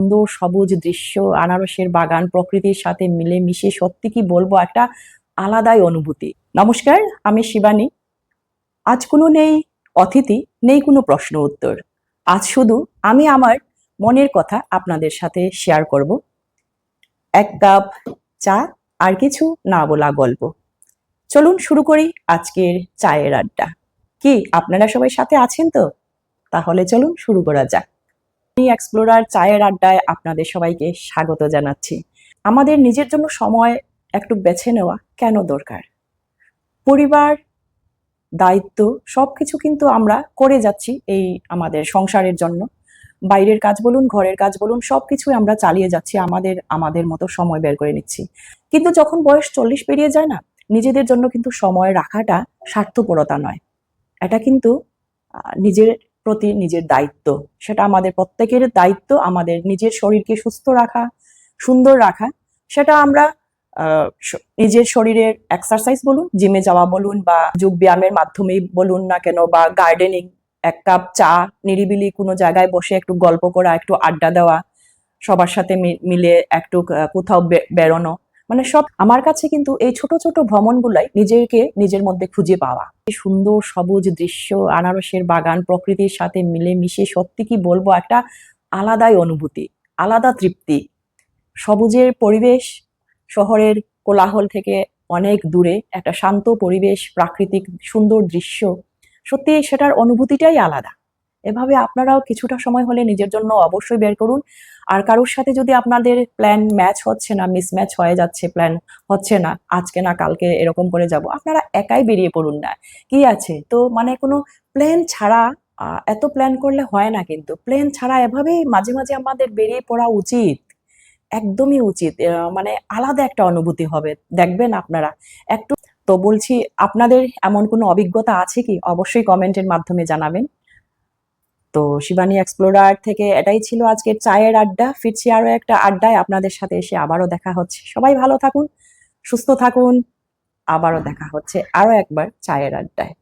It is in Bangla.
সুন্দর সবুজ দৃশ্য, আনারসের বাগান, প্রকৃতির সাথে মিলে মিশে সত্যি কি বলবো, একটা আলাদাই অনুভূতি। নমস্কার, আমি শিবানী। আজ কোনো নেই অতিথি, নেই কোনো প্রশ্ন উত্তর। আজ শুধু আমি আমার মনের কথা আপনাদের সাথে শেয়ার করব। এক কাপ চা আর কিছু না বলা গল্প। চলুন শুরু করি আজকের চায়ের আড্ডা। কি আপনারা সবাই সাথে আছেন তো? তাহলে চলুন শুরু করা যাক। এক্সপ্লোরার চায়ের আড্ডায় আপনাদের সবাইকে স্বাগত জানাচ্ছি। আমাদের নিজের জন্য সময় একটু বেছে নেওয়া কেন দরকার? পরিবার, দায়িত্ব সবকিছু কিন্তু আমরা করে যাচ্ছি এই আমাদের সংসারের জন্য। বাইরের কাজ বলুন, ঘরের কাজ বলুন, সবকিছুই আমরা চালিয়ে যাচ্ছি, আমাদের মতো সময় বের করে নিচ্ছি। কিন্তু যখন বয়স 40 পেরিয়ে যায় না, নিজেদের জন্য কিন্তু সময় রাখাটা স্বার্থপরতা নয়, এটা কিন্তু নিজের প্রতি নিজের দায়িত্ব। সেটা আমাদের প্রত্যেকের দায়িত্ব, আমাদের নিজের শরীরকে সুস্থ রাখা, সুন্দর রাখা। সেটা আমরা নিজের শরীরের এক্সারসাইজ বলুন, জিমে যাওয়া বলুন, বা যোগ ব্যায়ামের মাধ্যমেই বলুন না কেন, বা গার্ডেনিং, এক কাপ চা, নিরিবিলি কোনো জায়গায় বসে একটু গল্প করা, একটু আড্ডা দেওয়া, সবার সাথে মিলে একটু কোথাও বেরোনো, মানে সব আমার কাছে কিন্তু এই ছোট ছোট ভ্রমণগুলাই নিজের মধ্যে খুঁজে পাওয়া। সুন্দর সবুজ দৃশ্য, আনারসের বাগান, প্রকৃতির সাথে মিলে মিশে সত্যি কি বলবো, একটা আলাদাই অনুভূতি, আলাদা তৃপ্তি। সবুজের পরিবেশ, শহরের কোলাহল থেকে অনেক দূরে একটা শান্ত পরিবেশ, প্রাকৃতিক সুন্দর দৃশ্য, সত্যি সেটার অনুভূতিটাই আলাদা। এভাবে আপনারাও কিছুটা সময় হলে নিজের জন্য অবশ্যই বের করুন। আর কারোর সাথে যদি আপনাদের প্ল্যান ম্যাচ হচ্ছে না, মিসম্যাচ হয়ে যাচ্ছে, প্ল্যান হচ্ছে না, আজকে না কালকে এরকম করে যাব, আপনারা একাই বেরিয়ে পড়ুন না। কি আছে তো, মানে কোনো প্ল্যান ছাড়া, এত প্ল্যান করলে হয় না, কিন্তু প্ল্যান ছাড়া এভাবেই মাঝে মাঝে আমাদের বেরিয়ে পড়া উচিত, একদমই উচিত। মানে আলাদা একটা অনুভূতি হবে, দেখবেন আপনারা একটু। তো বলছি, আপনাদের এমন কোনো অভিজ্ঞতা আছে কি? অবশ্যই কমেন্টের মাধ্যমে জানাবেন। তো শিবানী এক্সপ্লোরার থেকে এটাই ছিল আজকের চায়ের আড্ডা। ফিরছি আরো একটা আড্ডায়, আপনাদের সাথে এসে আবারও দেখা হচ্ছে। সবাই ভালো থাকুন, সুস্থ থাকুন। আবারও দেখা হচ্ছে আরো একবার চায়ের আড্ডায়।